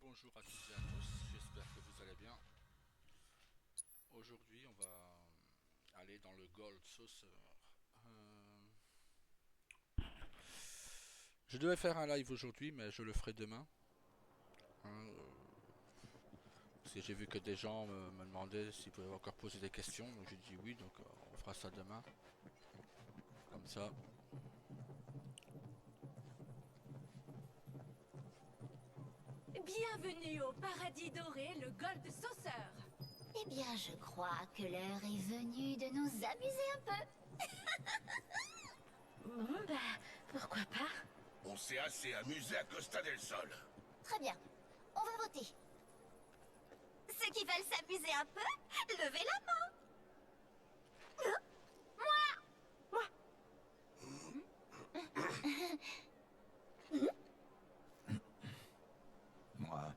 bonjour à toutes et à tous, j'espère que vous allez bien. Aujourd'hui, on va aller dans le Gold Saucer. Euh, je devais faire un live aujourd'hui, mais je le ferai demain. Hein, parce que j'ai vu que des gens me demandaient s'ils pouvaient encore poser des questions. Donc j'ai dit oui, donc on fera ça demain. Comme ça. Bienvenue au paradis doré, le Gold Saucer. Eh bien, je crois que l'heure est venue de nous amuser un peu. Bon, bah, pourquoi pas? On s'est assez amusé à Costa del Sol. Très bien, on va voter. Ceux qui veulent s'amuser un peu, levez la main. Moi. Moi.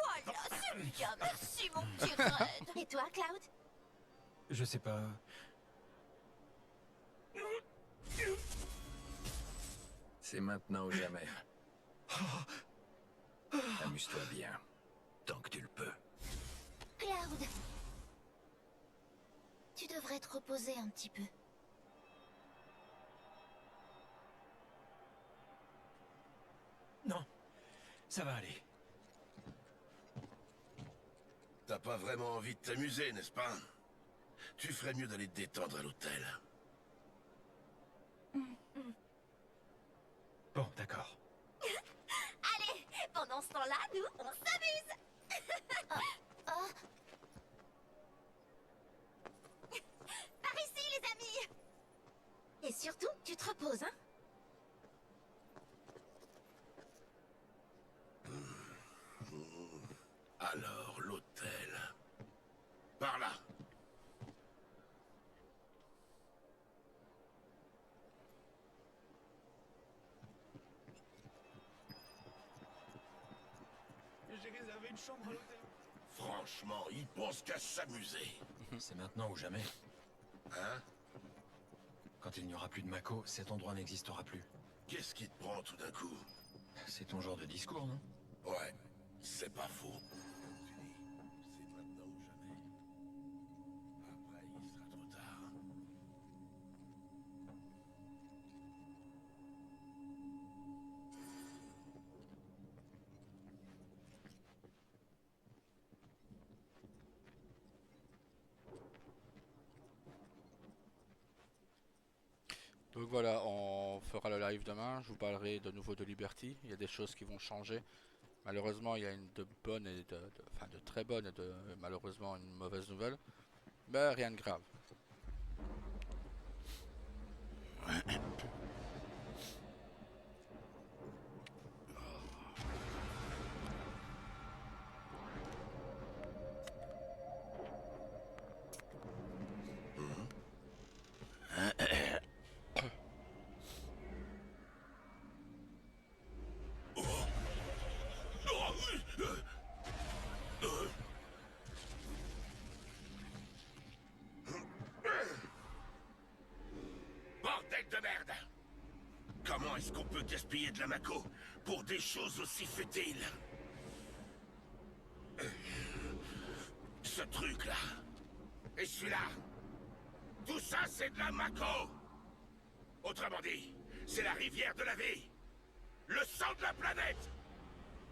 Voilà, c'est bien, merci mon petit Red. Et toi, Cloud? Je sais pas. C'est maintenant ou jamais. Amuse-toi bien. Tant que tu le peux. Cloud, tu devrais te reposer un petit peu. Non. Ça va aller. T'as pas vraiment envie de t'amuser, n'est-ce pas? Tu ferais mieux d'aller te détendre à l'hôtel. Bon, d'accord. Allez, pendant ce temps-là, nous, on s'amuse. Par ici, les amis. Et surtout, tu te reposes, hein? Alors, l'hôtel. Par là. J'ai réservé une chambre à l'hôtel. Franchement, ils pensent qu'à s'amuser. C'est maintenant ou jamais. Hein? Quand il n'y aura plus de Mako, cet endroit n'existera plus. Qu'est-ce qui te prend tout d'un coup? C'est ton genre de discours, non? Ouais, c'est pas faux. Tu dis, c'est maintenant ou jamais. Après, il sera trop tard. Donc voilà, on fera le live demain. Je vous parlerai de nouveau de Liberty. Il y a des choses qui vont changer. Malheureusement, il y a une de bonne et enfin de très bonne et de malheureusement une mauvaise nouvelle. Mais rien de grave. Bordel de merde! Comment est-ce qu'on peut gaspiller de la Mako pour des choses aussi futiles? Ce truc-là. Et celui-là. Tout ça, c'est de la Mako! Autrement dit, c'est la rivière de la vie. Le sang de la planète!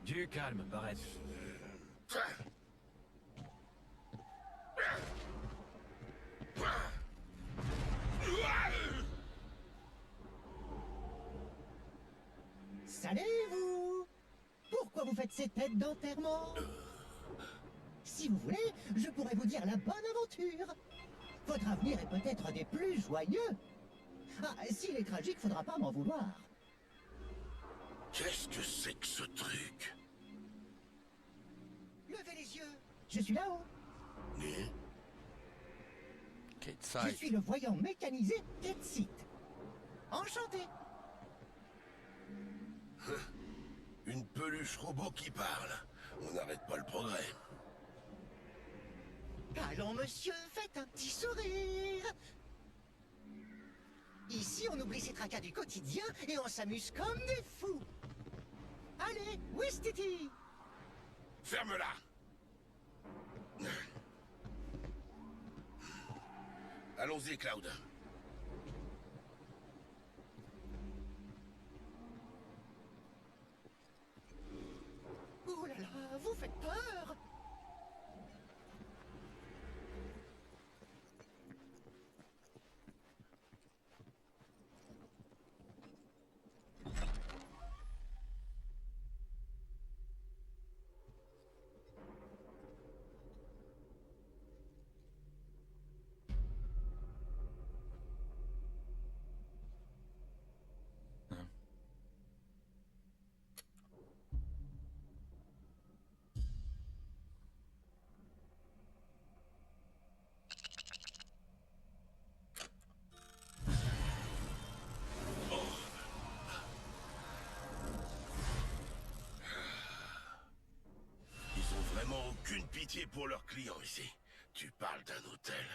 Du calme, Barrett. Salut vous! Pourquoi vous faites ces têtes d'enterrement? Si vous voulez, je pourrais vous dire la bonne aventure. Votre avenir est peut-être des plus joyeux. Ah, s'il est tragique, faudra pas m'en vouloir. Qu'est-ce que c'est que ce truc? Levez les yeux, je suis là-haut. Né? Kate Je Side. suis le voyant mécanisé Ketsit. Enchanté. Une peluche robot qui parle. On n'arrête pas le progrès. Allons monsieur, faites un petit sourire. Ici, on oublie ses tracas du quotidien et on s'amuse comme des fous. Allez, Wistiti! Ferme-la. Allons-y, Cloud. Oh là là, vous faites peur! Ils ont vraiment aucune pitié pour leurs clients ici. Tu parles d'un hôtel.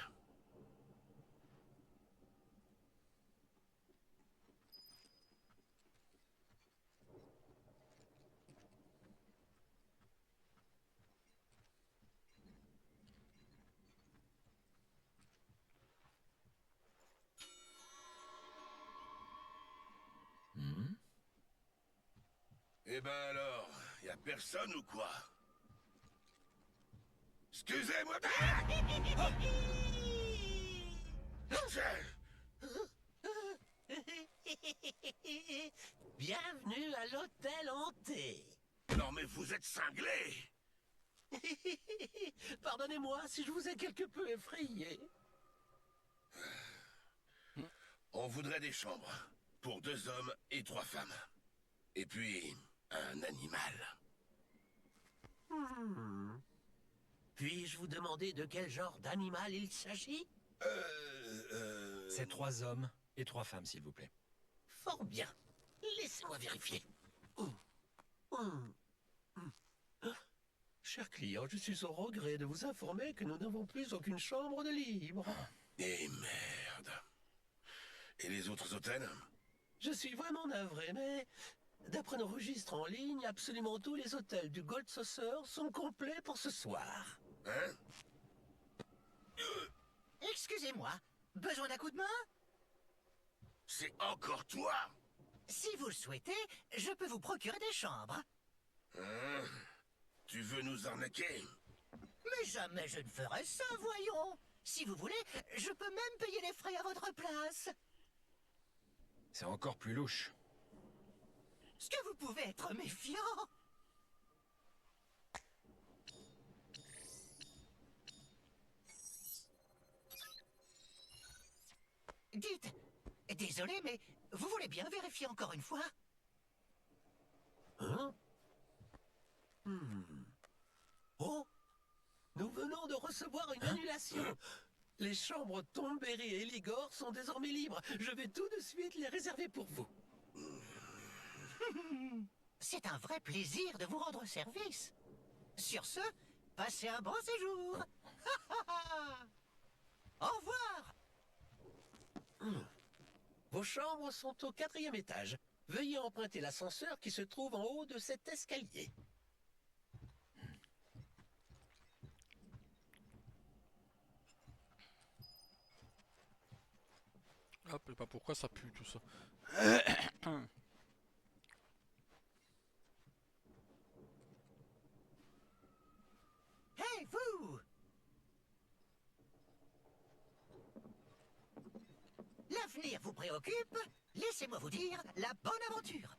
Eh ben alors, y a personne ou quoi? Excusez-moi. Bienvenue à l'hôtel hanté. Non mais vous êtes cinglés. Pardonnez-moi si je vous ai quelque peu effrayé. On voudrait des chambres pour 2 hommes et 3 femmes. Et puis, un animal. Puis-je vous demander de quel genre d'animal il s'agit? C'est 3 hommes et 3 femmes, s'il vous plaît. Fort bien. Laissez-moi vérifier. Cher client, je suis au regret de vous informer que nous n'avons plus aucune chambre de libre. Et merde. Et les autres hôtels? Je suis vraiment navré, mais d'après nos registres en ligne, absolument tous les hôtels du Gold Saucer sont complets pour ce soir. Hein? Excusez-moi, besoin d'un coup de main? C'est encore toi? Si vous le souhaitez, je peux vous procurer des chambres. Hein? Tu veux nous arnaquer? Mais jamais je ne ferai ça, voyons. Si vous voulez, je peux même payer les frais à votre place. C'est encore plus louche. Est-ce que vous pouvez être méfiant? Dites, désolé, mais vous voulez bien vérifier encore une fois? Hein? Oh, nous venons de recevoir une annulation. Les chambres Tomberry et Ligor sont désormais libres. Je vais tout de suite les réserver pour vous. C'est un vrai plaisir de vous rendre service. Sur ce, passez un bon séjour. Au revoir. Vos chambres sont au 4e étage. Veuillez emprunter l'ascenseur qui se trouve en haut de cet escalier. Hop, et pas pourquoi ça pue tout ça. Hey, vous! L'avenir vous préoccupe? Laissez-moi vous dire la bonne aventure.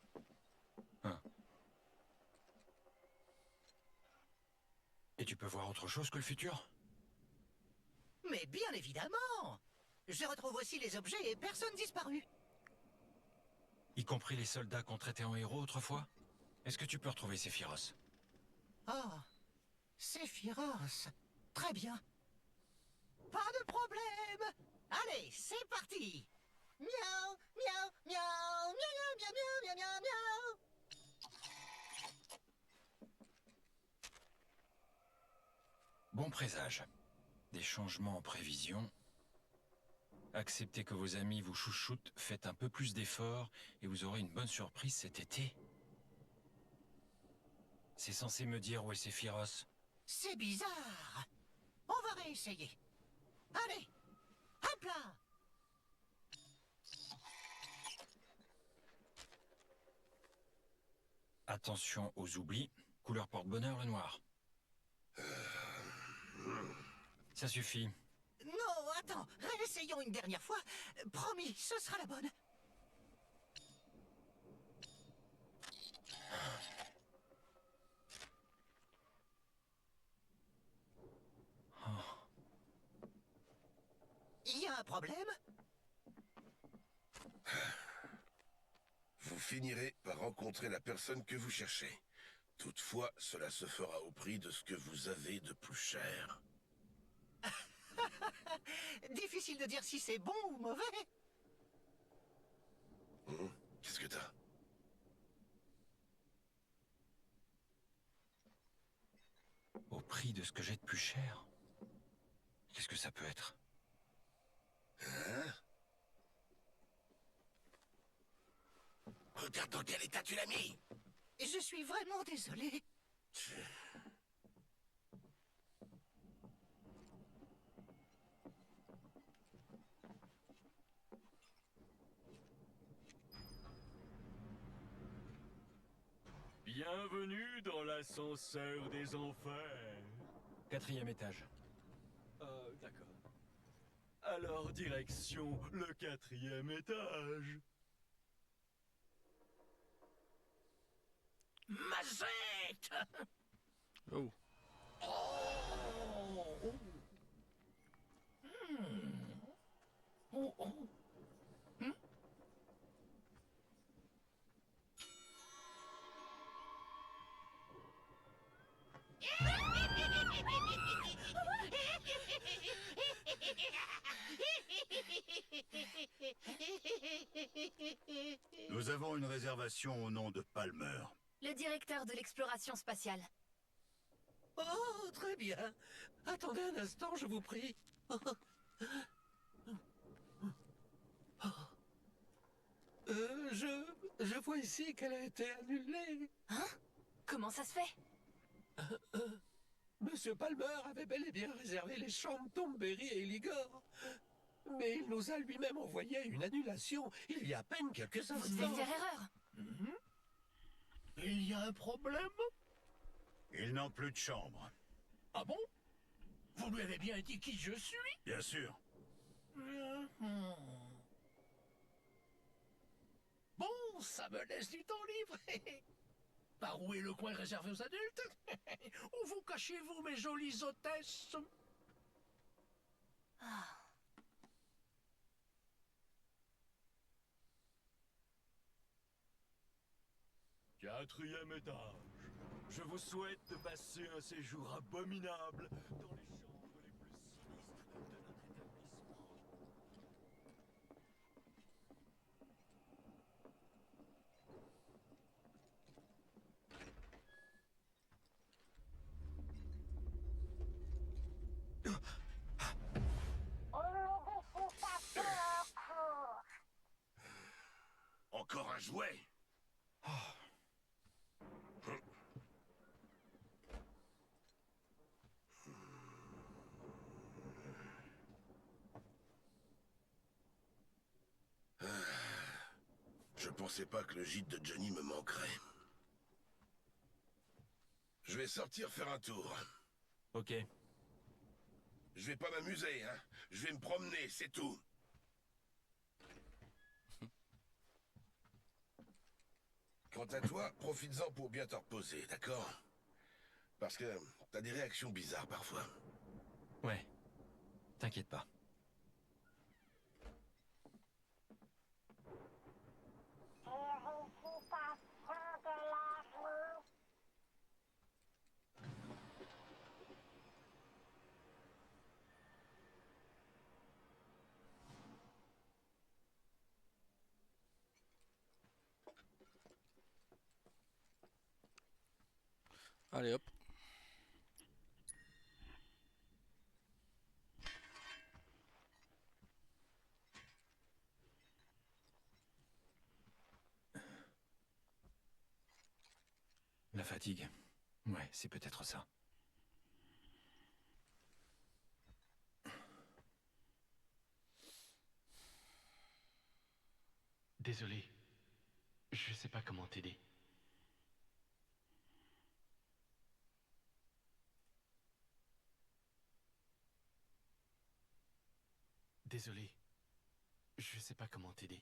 Et tu peux voir autre chose que le futur? Mais bien évidemment! Je retrouve aussi les objets et personnes disparues. Y compris les soldats qu'on traitait en héros autrefois? Est-ce que tu peux retrouver Sephiroth? Oh, Sephiroth. Très bien. Pas de problème. Allez, c'est parti. Miaou, miaou, miaou, miaou, miaou, miaou, miaou, miaou, miaou. Bon présage. Des changements en prévision. Acceptez que vos amis vous chouchoutent, faites un peu plus d'efforts et vous aurez une bonne surprise cet été. C'est censé me dire où est Sephiroth. C'est bizarre. On va réessayer. Allez, hop là. Attention aux oublis. Couleur porte-bonheur, le noir. Ça suffit. Non, attends, réessayons une dernière fois. Promis, ce sera la bonne. Il y a un problème? Vous finirez par rencontrer la personne que vous cherchez. Toutefois, cela se fera au prix de ce que vous avez de plus cher. Difficile de dire si c'est bon ou mauvais. Qu'est-ce que t'as? Au prix de ce que j'ai de plus cher. Qu'est-ce que ça peut être? Hein? Regarde dans quel état tu l'as mis! Je suis vraiment désolé. Bienvenue dans l'ascenseur des enfers. 4e étage. D'accord. Alors, direction le 4e étage. Mazette! Oh. Nous avons une réservation au nom de Palmer. Le directeur de l'exploration spatiale. Oh, très bien. Attendez un instant, je vous prie. Je vois ici qu'elle a été annulée. Hein? Comment ça se fait? Monsieur Palmer avait bel et bien réservé les chambres Tomberry et Eligor. Mais il nous a lui-même envoyé une annulation il y a à peine quelques Vous devez instants. faire erreur. Il y a un problème? Ils n'ont plus de chambre. Ah bon? Vous lui avez bien dit qui je suis? Bien sûr. Bon, ça me laisse du temps libre. Par où est le coin réservé aux adultes? Où vous cachez-vous, mes jolies hôtesses? Quatrième étage. Je vous souhaite de passer un séjour abominable dans les chambres les plus sinistres de notre établissement. Encore un jouet! Je pensais pas que le gîte de Johnny me manquerait. Je vais sortir faire un tour. Ok. Je vais pas m'amuser, hein. Je vais me promener, c'est tout. Quant à toi, profites-en pour bien te reposer, d'accord? Parce que t'as des réactions bizarres parfois. Ouais. T'inquiète pas. Allez hop. La fatigue. Ouais, c'est peut-être ça. Désolé, je sais pas comment t'aider. Désolé, je sais pas comment t'aider.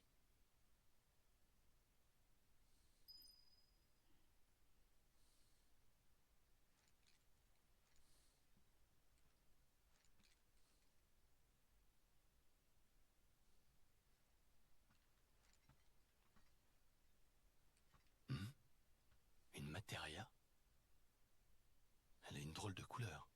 Une Materia? Elle a une drôle de couleur.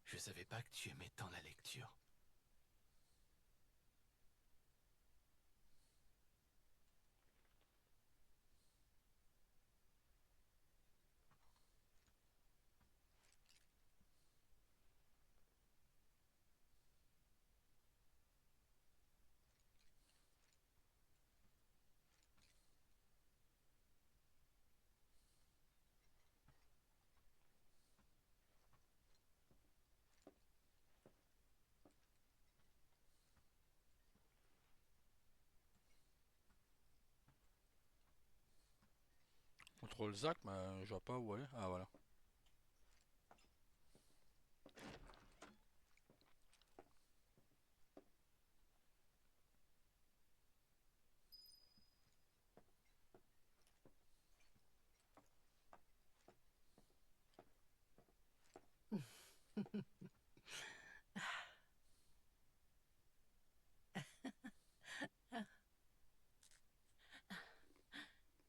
Je savais pas que tu aimais tant la lecture. Contrôle Zac, mais je vois pas où elle est. Ah voilà.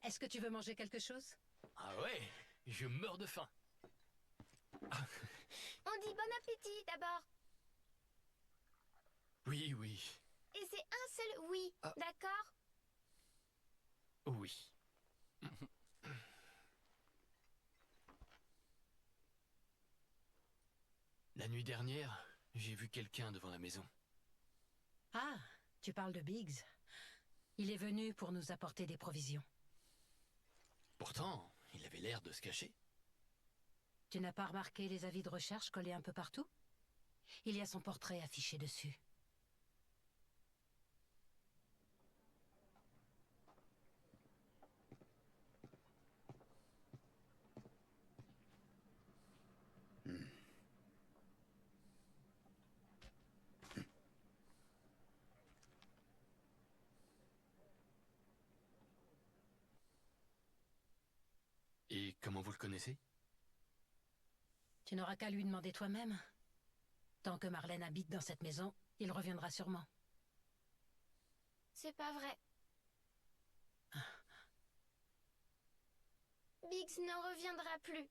Est-ce que tu veux manger quelque chose? Ah ouais, je meurs de faim. On dit bon appétit d'abord. Oui, oui, Et c'est un seul oui, d'accord? oui. La nuit dernière, j'ai vu quelqu'un devant la maison. Ah, tu parles de Biggs. Il est venu pour nous apporter des provisions. Pourtant, il avait l'air de se cacher. Tu n'as pas remarqué les avis de recherche collés un peu partout? Il y a son portrait affiché dessus. Et comment vous le connaissez? Tu n'auras qu'à lui demander toi-même. Tant que Marlène habite dans cette maison, il reviendra sûrement. C'est pas vrai. Biggs ne reviendra plus.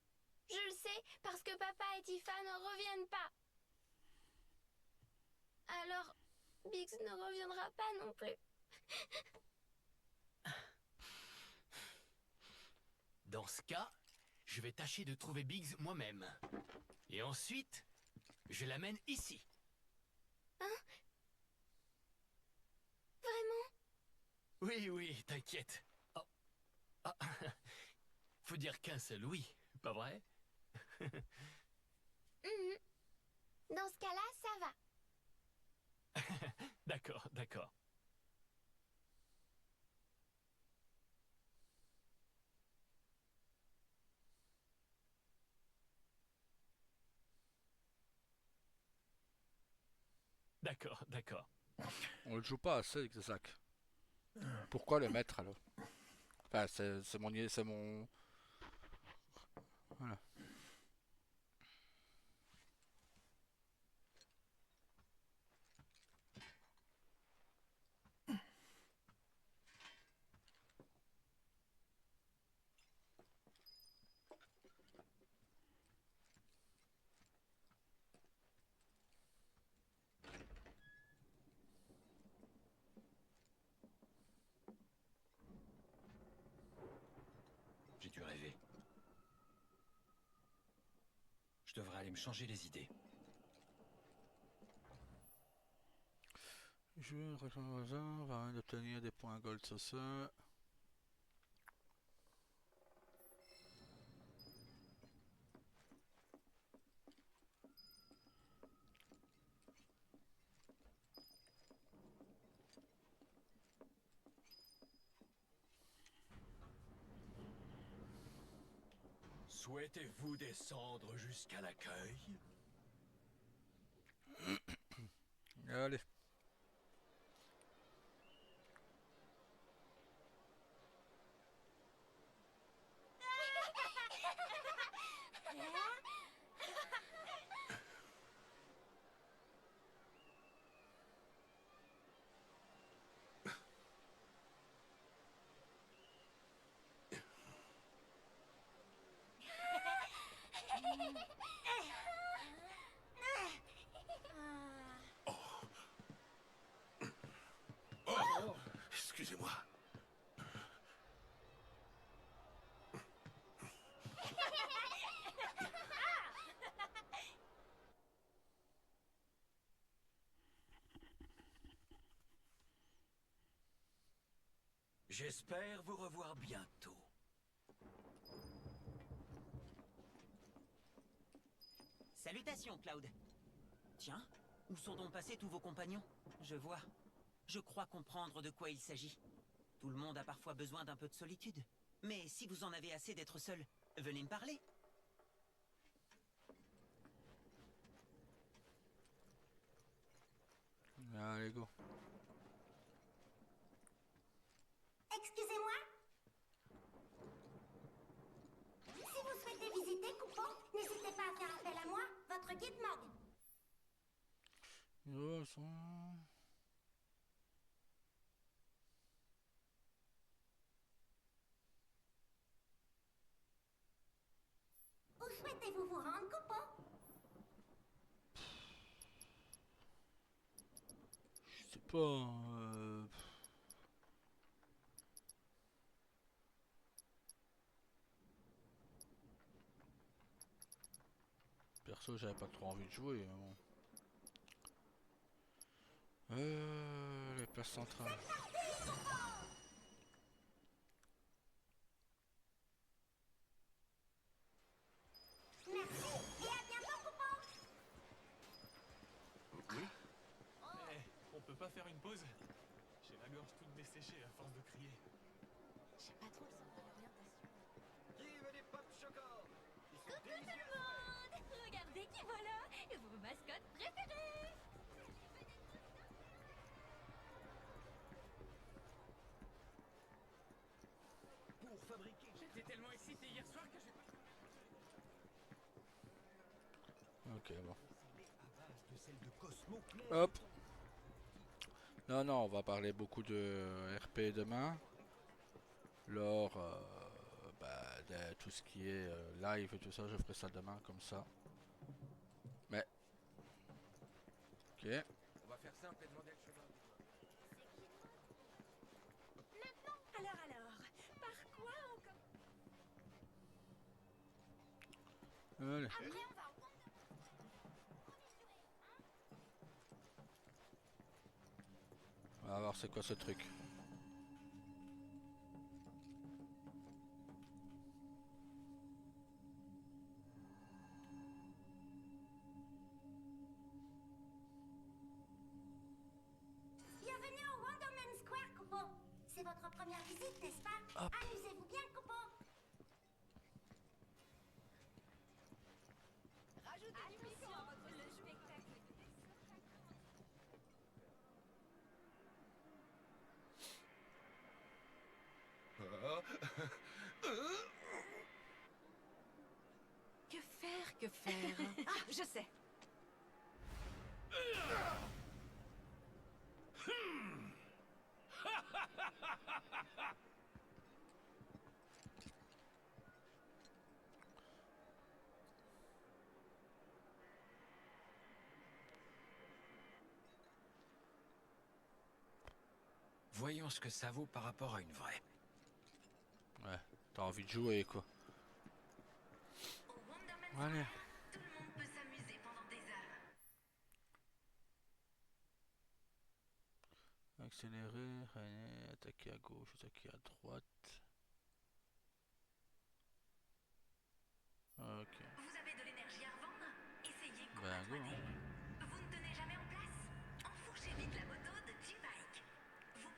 Je le sais, parce que papa et Tifa ne reviennent pas. Alors, Biggs ne reviendra pas non plus. Dans ce cas, je vais tâcher de trouver Biggs moi-même. Et ensuite, je l'amène ici. Hein? Vraiment? Oui, oui, t'inquiète. Oh. Ah. Faut dire qu'un seul oui, pas vrai? Mhm. Dans ce cas-là, ça va. D'accord, d'accord. D'accord, d'accord. On le joue pas assez avec Zac. Pourquoi le mettre alors? Enfin, c'est mon... C'est mon... Voilà. pu rêver. Je devrais aller me changer les idées. Joueur au hasard va obtenir des points gold sur ça. Souhaitez-vous descendre jusqu'à l'accueil? Allez. Oh, excusez-moi. J'espère vous revoir bientôt. Salutations, Cloud. Tiens, où sont donc passés tous vos compagnons? Je vois. Je crois comprendre de quoi il s'agit. Tout le monde a parfois besoin d'un peu de solitude. Mais si vous en avez assez d'être seul, venez me parler. Allez, go. Excusez-moi. Si vous souhaitez visiter Coupeau, n'hésitez pas à faire appel à moi, votre guide Morgue. Oh, Où souhaitez-vous vous rendre, Coupeau? je sais pas. Perso, j'avais pas trop envie de jouer. Mais bon. Les places centrales. Merci, et à bientôt, Coupeau. Oui. On peut pas faire une pause? J'ai la gorge toute desséchée à force de crier. J'ai pas trop le sens de l'orientation. Vive les pop chocolats! Coucou tout le monde! Regardez qui voilà! Vos mascottes préférées! Pour fabriquer... J'étais tellement excité hier soir que j'ai pas... Ok, bon. à base de celle de Cosmo Claire. Hop. Non, non, on va parler beaucoup de RP demain. Lors de tout ce qui est live et tout ça, je ferai ça demain comme ça. Mais. Ok. On va faire simple et demander le chemin. Maintenant, alors, par quoi on commence? Allez. Après, on va en On va voir c'est quoi ce truc. Bienvenue au Wonderman Square, Coupeau. C'est votre première visite, n'est-ce pas? Hop. Amusez-vous bien, Coupeau. Rajoutez du piquant à votre spectacle. Que faire, que faire? Ah, je sais. Voyons ce que ça vaut par rapport à une vraie. Ouais, T'as envie de jouer quoi. Allez. Tout le monde peut s'amuser pendant des heures. Accélérer, freiner, attaquer à gauche, attaquer à droite. Ok. Vous avez de l'énergie à revendre? Essayez Ben go. Combat 3D. Vous ne tenez jamais en place? Enfourchez vite la moto de G-Bike. Vous...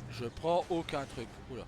Je prends aucun truc. Oula.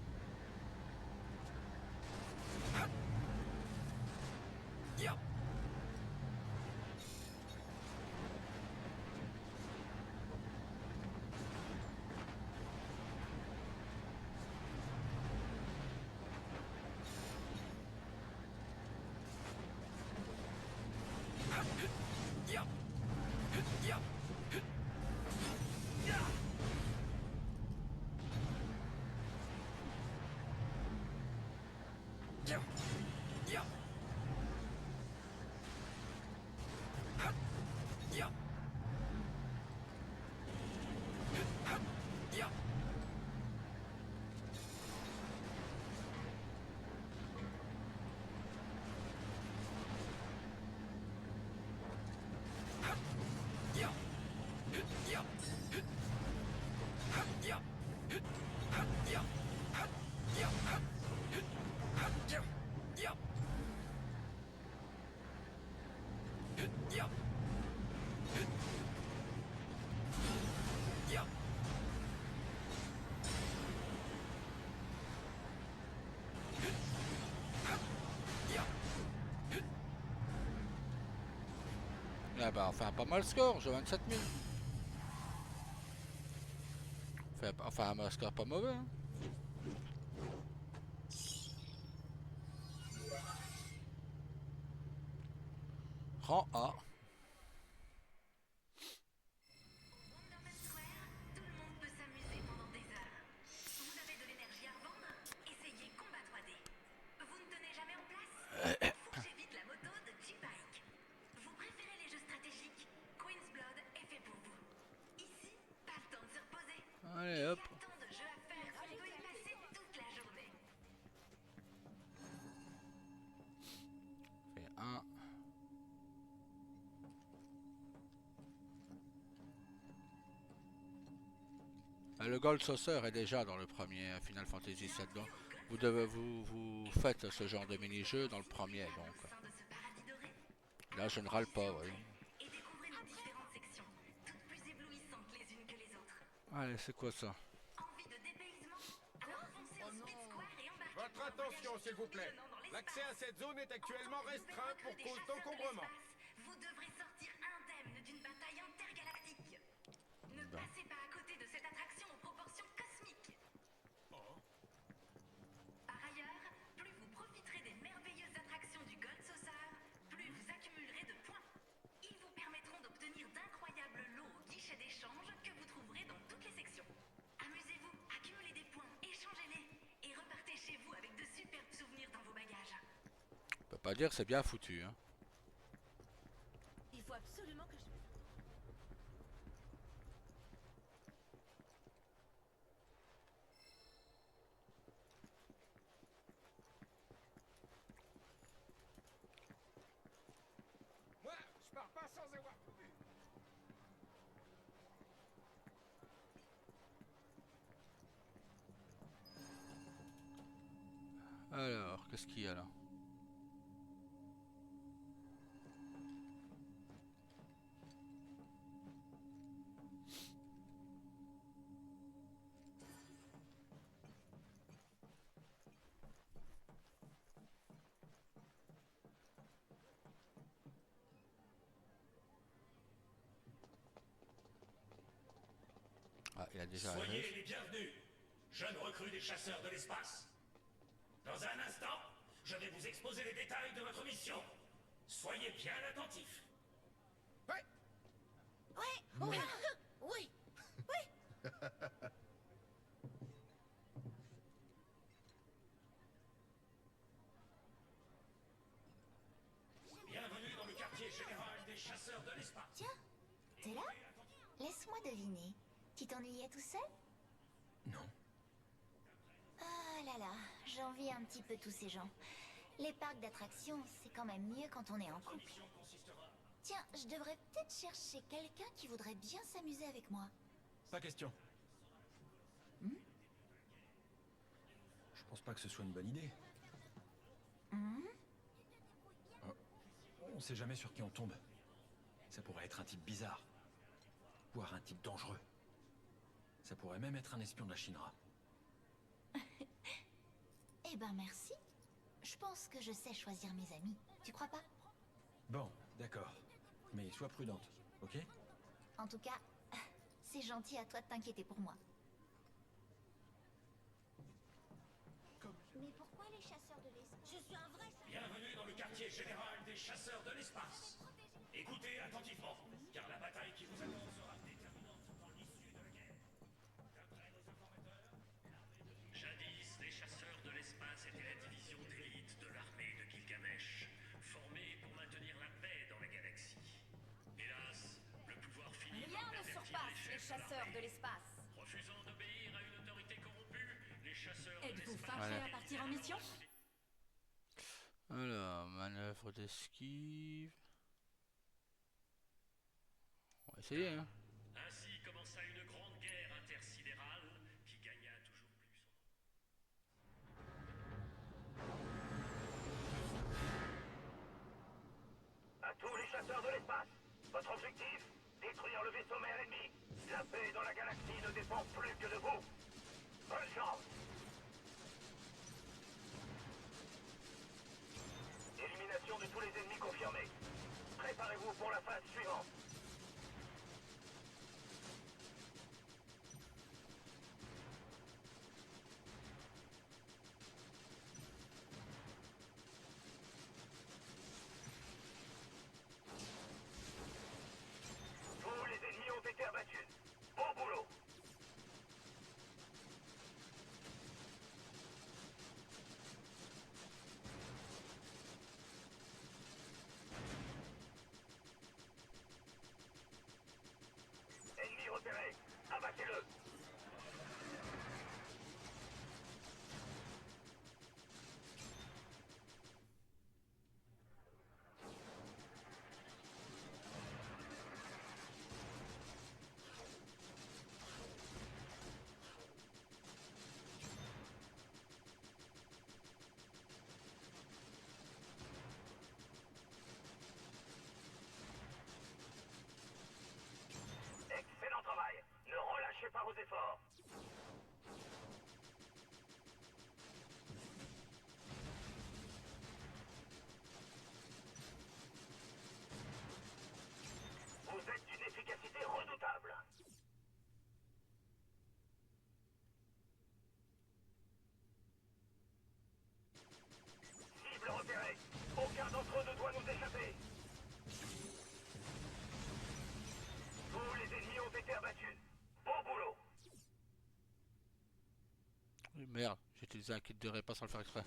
Ah bah on fait un pas mal score, j'ai 27 000. Enfin un score pas mauvais. Hein. Rang A. Tout le monde peut s'amuser pendant des heures. Vous avez de l'énergie à revendre? Essayez Combat 3D. Vous ne tenez jamais en place? Enfourchez vite la moto de G-Bike. Vous préférez les jeux stratégiques? Queen's Blood est fait pour vous. Ici, pas le temps de se reposer. Allez hop. Il y a tant de jeux à faire qu'on peut y passer toute la journée. Fait un. Le Gold Saucer est déjà dans le premier Final Fantasy VII, donc vous faites ce genre de mini-jeu dans le premier, donc Là, je ne râle pas, ouais. Et découvrez nos différentes sections, toutes plus éblouissantes les unes que les autres. Allez, c'est quoi ça? Envie de dépaysement? Alors foncez au Speed Square et embarquez. Votre attention, s'il vous plaît. L'accès à cette zone est actuellement restreint pour cause d'encombrement. Vous devrez sortir indemne d'une bataille intergalactique. Ne passez pas à côté de cette attraction aux proportions cosmiques. Par ailleurs, plus vous profiterez des merveilleuses attractions du Gold Saucer, plus vous accumulerez de points. Ils vous permettront d'obtenir d'incroyables lots au guichet d'échange que vous trouverez dans toutes les sections. Amusez-vous, accumulez des points, échangez-les et repartez chez vous avec de superbes souvenirs dans vos bagages. On peut pas dire que c'est bien foutu, hein. Il faut absolument que je... Moi, je pars pas sans avoir vu. Alors, qu'est-ce qu'il y a là? Ah, il a déjà Soyez arrivé. les bienvenus, jeunes recrues des chasseurs de l'espace. Dans un instant, je vais vous exposer les détails de votre mission. Soyez bien attentifs. Ouais. Oui. Oui. Oui. Bienvenue dans le quartier général des chasseurs de l'espace. Tiens, t'es là? Laisse-moi deviner. Tu t'ennuyais tout seul? Non. Ah là là, j'envie un petit peu tous ces gens. Les parcs d'attractions, c'est quand même mieux quand on est en couple. Tiens, je devrais peut-être chercher quelqu'un qui voudrait bien s'amuser avec moi. Pas question. Hmm? Je pense pas que ce soit une bonne idée. Hmm? On sait jamais sur qui on tombe. Ça pourrait être un type bizarre. Voire un type dangereux. Ça pourrait même être un espion de la Shinra. Eh ben merci. Je pense que je sais choisir mes amis. Tu crois pas? Bon, d'accord. Mais sois prudente, ok? En tout cas, c'est gentil à toi de t'inquiéter pour moi. Mais pourquoi les chasseurs de l'espace? Je suis un vrai chasseur. Bienvenue dans le quartier général des chasseurs de l'espace. Écoutez attentivement, car la bataille qui vous attend sera déterminante dans l'issue de la guerre. D'après nos informateurs, jadis, les chasseurs de l'espace étaient la division d'élite de l'armée de Gilgamesh, formée pour maintenir la paix dans la galaxie. Hélas, le pouvoir finit Rien par ne pervertir surpasse les les chefs de chasseurs de l'armée. l'espace. Refusant d'obéir à une autorité corrompue, les chasseurs de Êtes-vous l'espace... fâché à partir en mission? Alors, manœuvre d'esquive. On va essayer, hein. Ainsi commença une grande guerre intersidérale qui gagna toujours plus. À tous les chasseurs de l'espace, votre objectif, détruire le vaisseau mère ennemi. La paix dans la galaxie ne dépend plus que de vous. Bonne chance. Élimination de tous les ennemis confirmés. Préparez-vous pour la phase suivante. Tous les ennemis ont été abattus. Bon boulot. été abattu. Bon boulot. Merde, j'ai utilisé un kit de repas sans le faire exprès.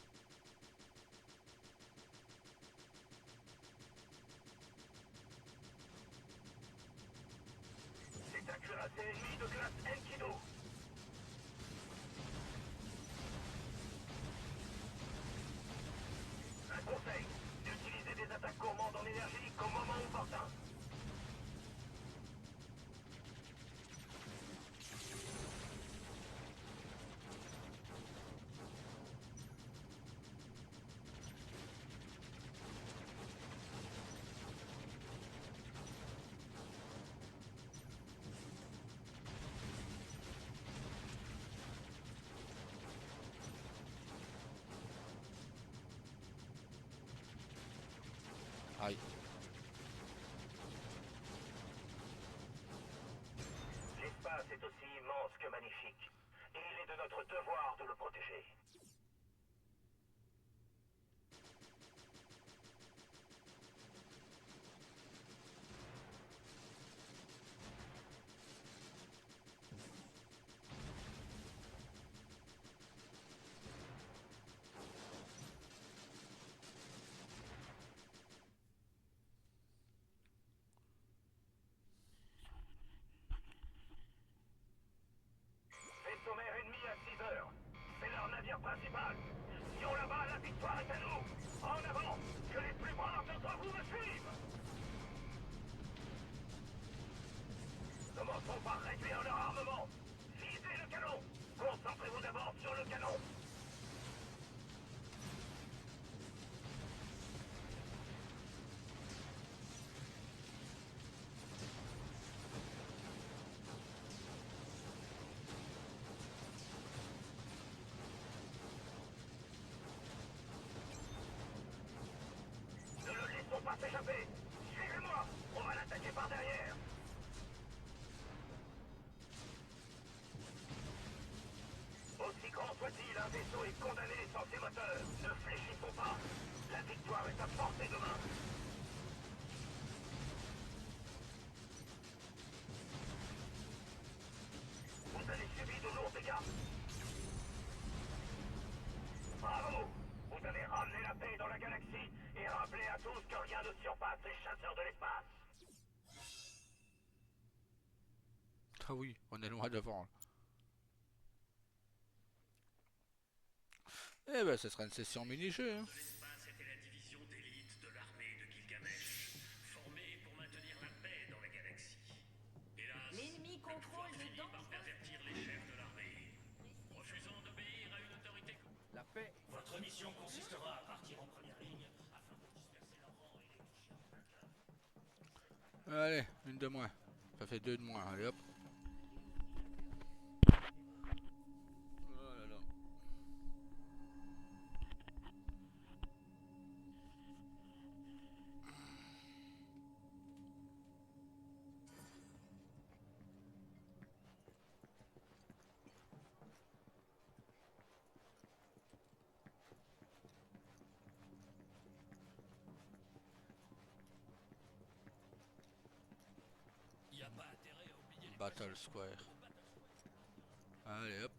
C'est un cuirassé ennemi de classe Enkidu. Un conseil, utilisez des attaques gourmandes en énergie qu'au moment opportun. Aïe. L'espace est aussi immense que magnifique. Et il est de notre devoir de le protéger. Vaisseau mère ennemi à 6 heures. C'est leur navire principal. Si on là-bas, la victoire est à nous. En avant, que les plus braves d'entre vous me suivent. Commençons par réduire leur armement. Visez le canon. Concentrez-vous d'abord sur le canon. Ne le laissons pas s'échapper. Suivez-moi. On va l'attaquer par derrière. Aussi grand soit-il, un vaisseau est condamné sans ses moteurs. Ne fléchissons pas. La victoire est à portée de main. Vous avez subi de lourds dégâts. Bravo! Vous avez ramené la paix dans la galaxie et rappelé à tous que rien ne surpasse les chasseurs de l'espace. Ah oui, on est loin devant. Eh ben, ce sera une session mini-jeu. Hein. C'était la division d'élite de l'armée de Gilgamesh, formée pour maintenir la paix dans la galaxie. Hélas, L'ennemi contrôle le finit par pervertir les chefs de l'armée, refusant d'obéir à une autorité. La paix. Votre mission consistera à partir en première ligne afin de disperser leurs rangs et les toucher en plein cœur. Allez, une de moins. Ça fait deux de moins. Allez hop. Oh là là. Y a pas intérêt à oublier les Battle Square. Allez hop.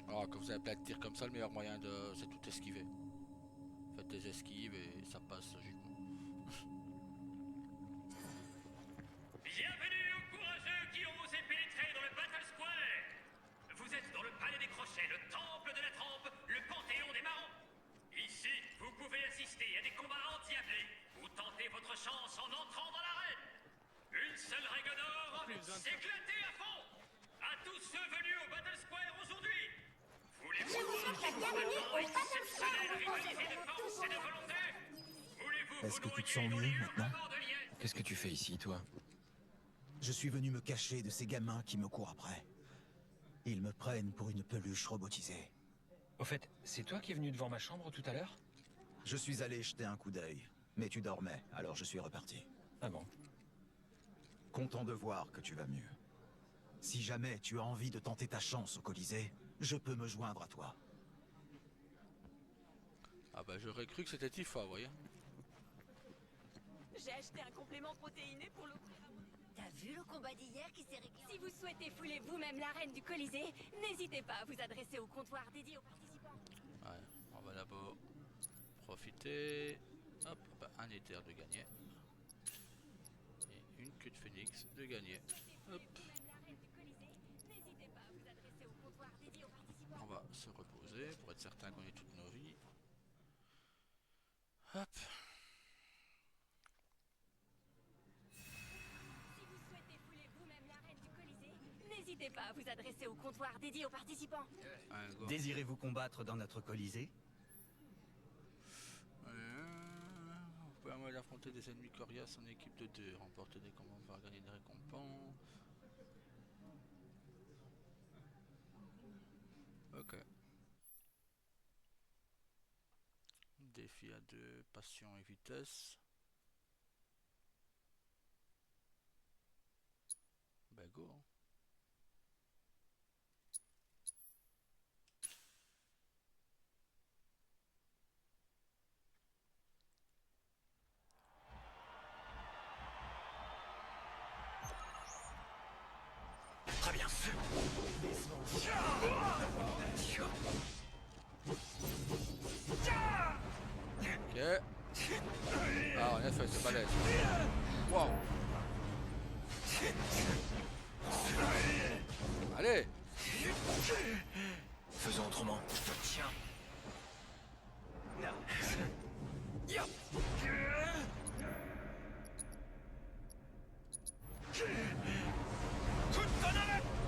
Alors quand vous avez plein de tirs comme ça, le meilleur moyen de c'est tout esquiver. Faites des esquives et ça passe logiquement. Bienvenue aux courageux qui ont osé pénétrer dans le Battle Square. Vous êtes dans le palais des crochets, le temple de la trempe, le panthéon des marrons. Ici, vous pouvez assister à des combats endiablés ou tenter votre chance en entrant dans l'arène. Une seule règle d'or, éclatez à fond. À tous ceux venus au Battle Square aujourd'hui. Voulez-vous Je vous souhaite la bienvenue au Battle Square. rivalité de force et de volonté? Voulez-vous Est-ce que tu te noyer sens dans mieux les maintenant? hurlements de liesse? Qu'est-ce que tu fais ici, toi? Je suis venu me cacher de ces gamins qui me courent après. Ils me prennent pour une peluche robotisée. Au fait, c'est toi qui es venu devant ma chambre tout à l'heure? Je suis allé jeter un coup d'œil, mais tu dormais, alors je suis reparti. Ah bon? Content de voir que tu vas mieux. Si jamais tu as envie de tenter ta chance au Colisée, je peux me joindre à toi. Ah bah j'aurais cru que c'était Tifa, vous voyez. J'ai acheté un complément protéiné pour l'offrir à moi. T'as vu le combat d'hier qui s'est réglé? Si vous souhaitez fouler vous-même l'arène du Colisée, n'hésitez pas à vous adresser au comptoir dédié aux participants. Ouais, on va d'abord profiter. Hop, bah, un éther de gagner. Et une queue de phénix de gagner. Hop. On va se reposer pour être certain qu'on ait toutes nos vies. Hop. Si vous souhaitez fouler vous-même l'arène du Colisée, n'hésitez pas à vous adresser au comptoir dédié aux participants. Désirez-vous combattre dans notre Colisée? Vous pouvez moi affronter des ennemis coriaces en équipe de 2, remporter des combats pour gagner des récompenses. Ok. Défi à 2, passion et vitesse. Bah go. Hein. Très bien. Ok. Ah en effet c'est balèze. Wow. Allez. Faisons autrement. Tiens.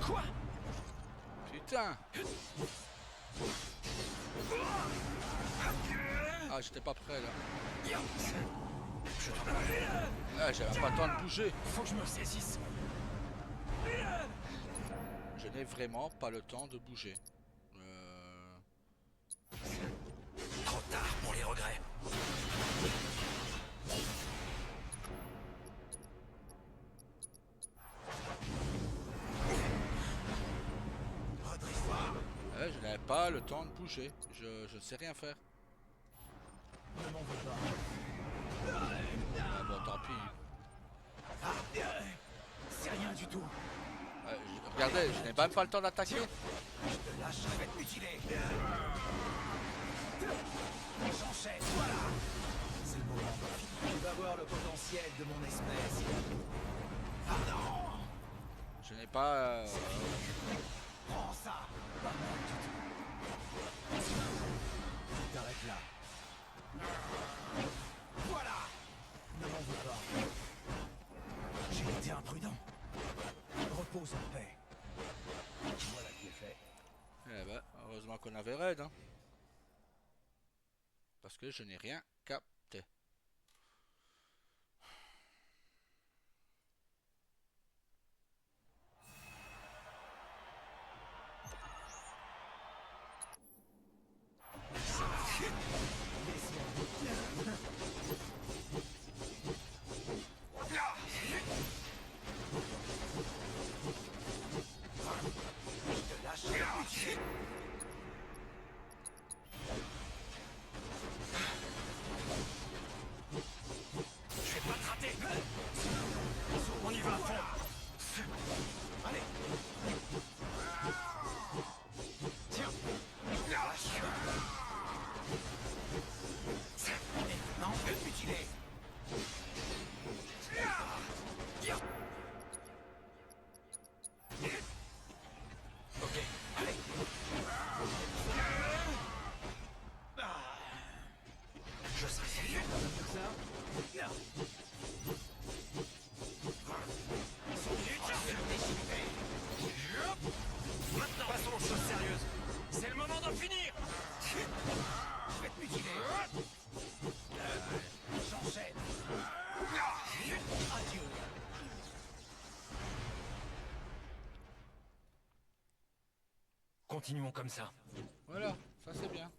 Quoi? Putain. Ah j'étais pas prêt là. Ah j'avais pas le temps de bouger. Faut que je me saisisse. Je n'ai vraiment pas le temps de bouger. Trop tard pour les regrets. Je n'avais pas le temps de bouger. Je ne sais rien faire. Ne m'en veux pas. Ah, bon tant pis. C'est rien du tout. Regardez, je n'ai même pas le temps d'attaquer. Je te lâche, je vais te mutiler. J'enchaîne, voilà. C'est le moment. Tu vas voir le potentiel de mon espèce. Pardon. Je n'ai pas... Prends ça. Pas mal du tout. T'arrêtes là. Voilà. Ne m'en veux pas. J'ai été imprudent. Repose en paix. Voilà qui est fait. Eh ben, heureusement qu'on avait raid. Hein. Parce que je n'ai rien capté. Je vais pas te rater. On y va à fond. Allez. Tiens. Lâche. Non, je vais te mutiler. Ok, allez. Je serai sérieux comme ça. Maintenant, passons aux choses sérieuses. C'est le moment d'en finir. Je vais te mutiler. J'enchaîne. Adieu. Continuons comme ça. Voilà, ça c'est bien.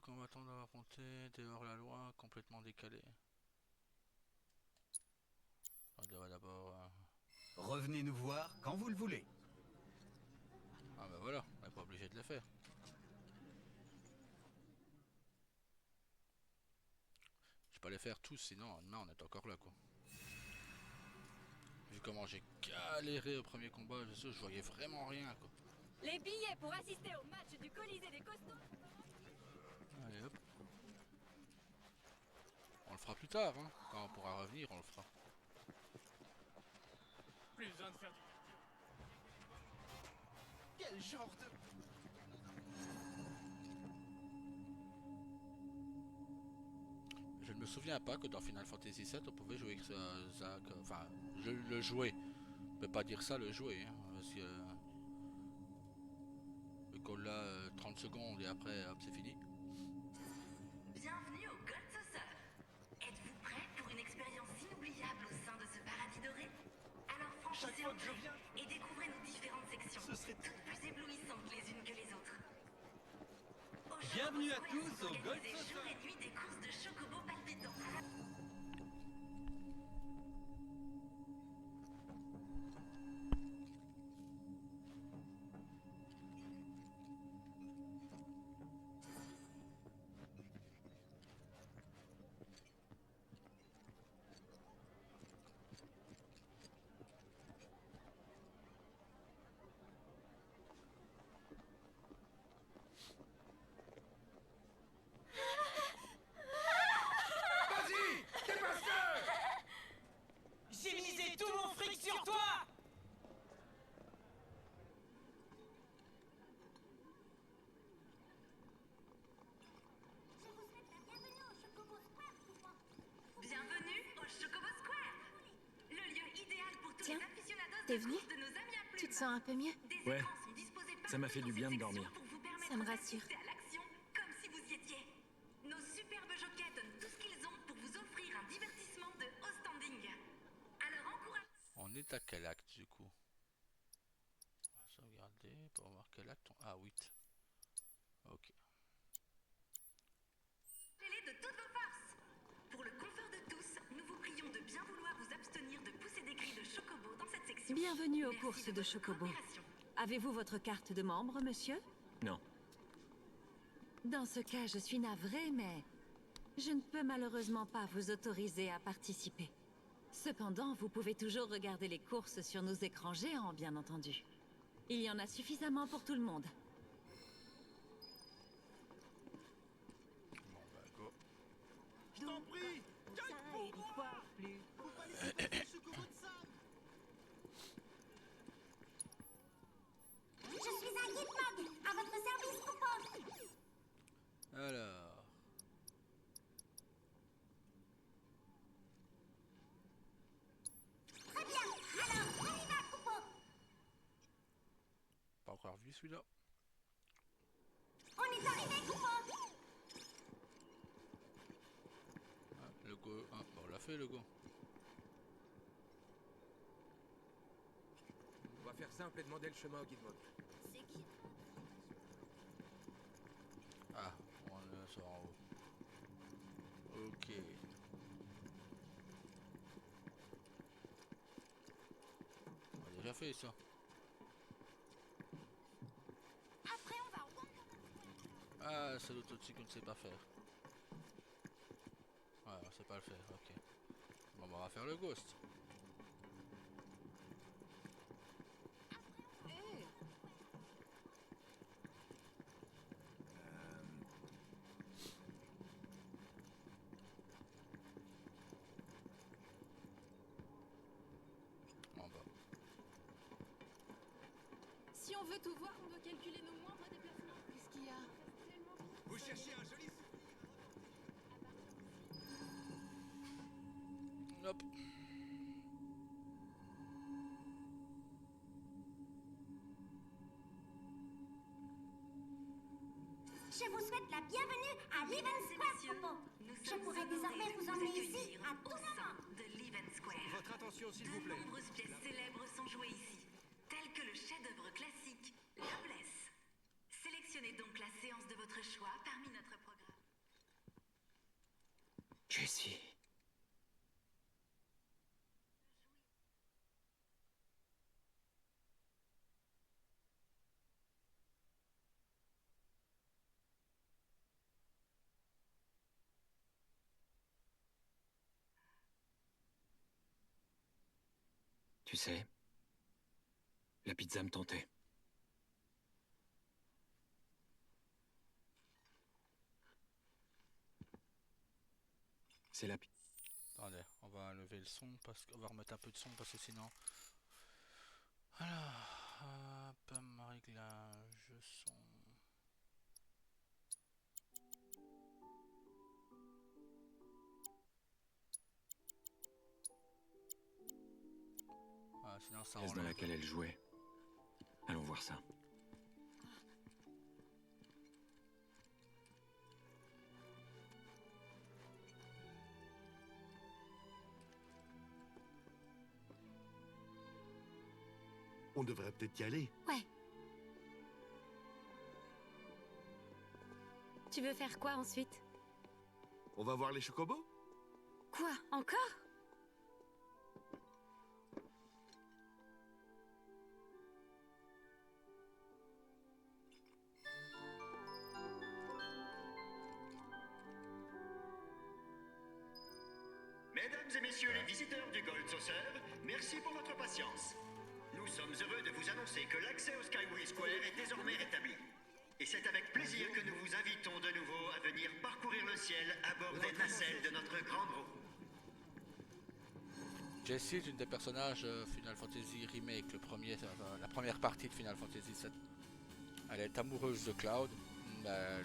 combattants doivent affronter des hors-la-loi complètement décalés. On doit d'abord... Revenez nous voir quand vous le voulez. Ah bah voilà, on n'est pas obligé de le faire. Je vais pas les faire tous, sinon demain on est encore là quoi. Vu comment j'ai galéré au premier combat, je voyais vraiment rien quoi. Les billets pour assister au match du Colisée des Costauds. Allez hop. On le fera plus tard, hein. Quand on pourra revenir, on le fera. Plus besoin de faire du... Quel genre de... Je ne me souviens pas que dans Final Fantasy VII on pouvait jouer avec Zack. Enfin, je le jouais. On peut pas dire ça, le jouer. Hein, parce que. Le call là, 30 secondes et après, hop, c'est fini. Bienvenue au Gold Saucer. Êtes-vous prêts pour une expérience inoubliable au sein de ce paradis doré? Alors franchissez le trait et découvrez nos différentes sections, toutes plus éblouissantes les unes que les autres. Bienvenue à tous au Gold Saucer. Jour et nuit des courses de chocobo palpitants. J'ai misé tout mon fric sur toi! Bienvenue au Chocobo Square, le lieu idéal pour tous Tiens, les aficionados t'es de venu? course de nos amis à plumes. Tu te sens un peu mieux? Des Ouais, écrans sont disposés ça m'a fait du bien de dormir. pour vous permettre Ça me rassure. d'assister à l'action comme si vous y étiez. Nos superbes jockeys donnent tout ce qu'ils ont pour vous offrir un divertissement de haut standing. Alors encourage. On est à quel acte du coup? On va sauvegarder pour voir quel acte on... Ah, 8. Ok. Les de toutes vos forces. Pour le confort de tous, nous vous prions de bien vouloir vous abstenir de pousser des cris de chocobo dans cette section. Bienvenue aux Merci courses de votre Chocobo. coopération. Avez-vous votre carte de membre, monsieur? Non. Dans ce cas, je suis navrée, mais je ne peux malheureusement pas vous autoriser à participer. Cependant, vous pouvez toujours regarder les courses sur nos écrans géants, bien entendu. Il y en a suffisamment pour tout le monde. Bon bah go. Je t'en prie, gagne pour moi. Faut pas laisser passer le chocobo de ça. Je suis un Gitmog, à votre service, coupon. Alors. Très bien, alors on y va, coupon. Pas encore vu celui-là. On est arrivé, coupon. Ah, le go. Ah, bon, on l'a fait le go. On va faire simple et demander le chemin au Guillemot. C'est qui? Ah, on le sort en haut. Ok. On a déjà fait ça. Après, on va au... Ah, c'est l'auto-dessus qu'on ne sait pas faire. Ouais, on sait pas le faire, ok. Bon, bah, on va faire le ghost. Bon, bah. Si on veut tout voir, on doit calculer nos moindres déplacements. Qu'est-ce qu'il y a? Vous cherchez un joli... Hop. Je vous souhaite la bienvenue à l'Event Square, coupon. Je pourrais désormais vous emmener ici à tout moment. De l'Event Square. Votre attention, s'il vous De plaît. nombreuses pièces célèbres sont jouées ici, telles que le chef-d'œuvre classique, Loveless. Sélectionnez donc la séance de votre choix parmi notre programme. Tu sais, la pizza me tentait. C'est la pizza. Attendez, on va lever le son parce qu'on va remettre un peu de son parce que sinon. Alors, hop, réglage son. Ah, sinon ça Pièce dans enlève. laquelle elle jouait. Allons voir ça. On devrait peut-être y aller. Ouais. Tu veux faire quoi ensuite? On va voir les chocobos? Quoi? Encore? Mesdames et messieurs les visiteurs du Gold Saucer, merci pour votre patience. Nous sommes heureux de vous annoncer que l'accès au Skyway Square est désormais rétabli. Et c'est avec plaisir que nous vous invitons de nouveau à venir parcourir le ciel à bord des nacelles de notre grande roue. Jessie est une des personnages Final Fantasy Remake, la première partie de Final Fantasy VII. Elle est amoureuse de Cloud,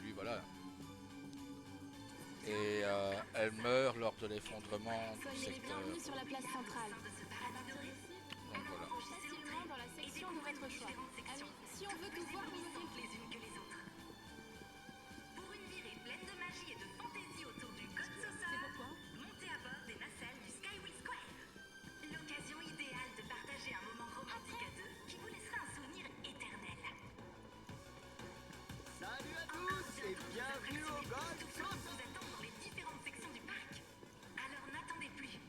lui voilà. Et elle meurt lors de l'effondrement du Soyez les secteur. bienvenus sur la place centrale. Donc voilà. Facilement dans la section de votre choix. Allez, si on veut tout voir, vous les unes que les autres. Pour une virée pleine de magie et de fantaisie autour du God Saucer, montez à bord des nacelles du Skyway Square. L'occasion idéale de partager un moment romantique à deux qui vous laissera un souvenir éternel. Salut à tous et bienvenue au God Saucer. Vous attend dans les différentes sections du parc. Alors n'attendez plus.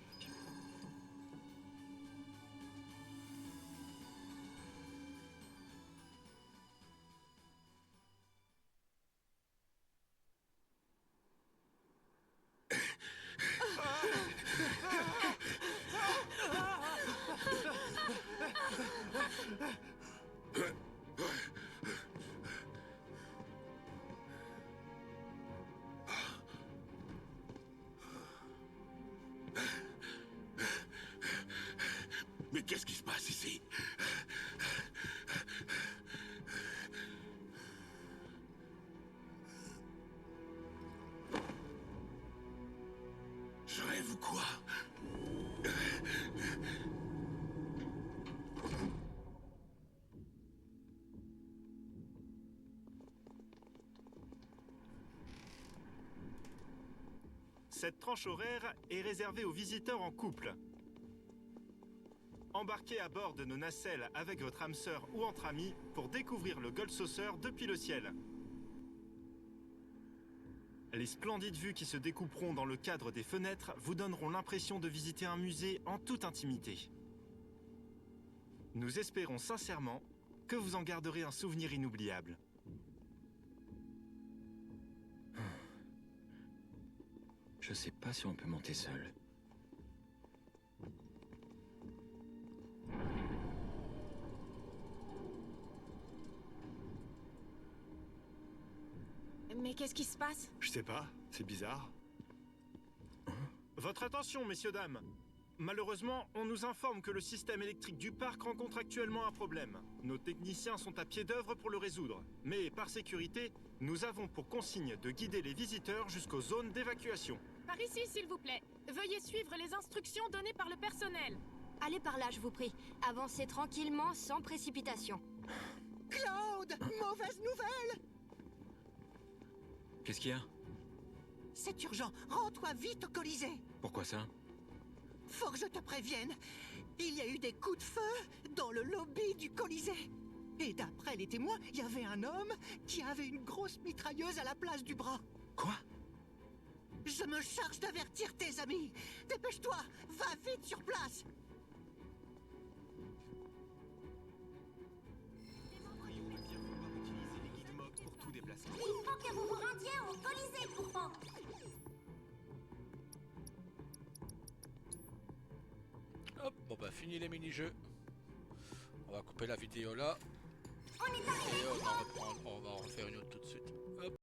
Mais qu'est-ce qui se passe ici? Je rêve ou quoi? Cette tranche horaire est réservée aux visiteurs en couple. Embarquez à bord de nos nacelles avec votre âme sœur ou entre amis pour découvrir le Gold Saucer depuis le ciel. Les splendides vues qui se découperont dans le cadre des fenêtres vous donneront l'impression de visiter un musée en toute intimité. Nous espérons sincèrement que vous en garderez un souvenir inoubliable. Je sais pas si on peut monter seul. Mais qu'est-ce qui se passe? Je sais pas, c'est bizarre. Votre attention, messieurs, dames. Malheureusement, on nous informe que le système électrique du parc rencontre actuellement un problème. Nos techniciens sont à pied d'œuvre pour le résoudre. Mais par sécurité, nous avons pour consigne de guider les visiteurs jusqu'aux zones d'évacuation. Par ici, s'il vous plaît. Veuillez suivre les instructions données par le personnel. Allez par là, je vous prie. Avancez tranquillement, sans précipitation. Claude, mauvaise nouvelle! Qu'est-ce qu'il y a? C'est urgent, rends-toi vite au Colisée. Pourquoi ça? Faut que je te prévienne. Il y a eu des coups de feu dans le lobby du Colisée. Et d'après les témoins, il y avait un homme qui avait une grosse mitrailleuse à la place du bras. Quoi? Je me charge d'avertir tes amis. Dépêche-toi, va vite sur place. Il faut que vous vous rendiez au Colisée, Bourbon. Hop, Bon bah fini les mini-jeux. On va couper la vidéo là. Et on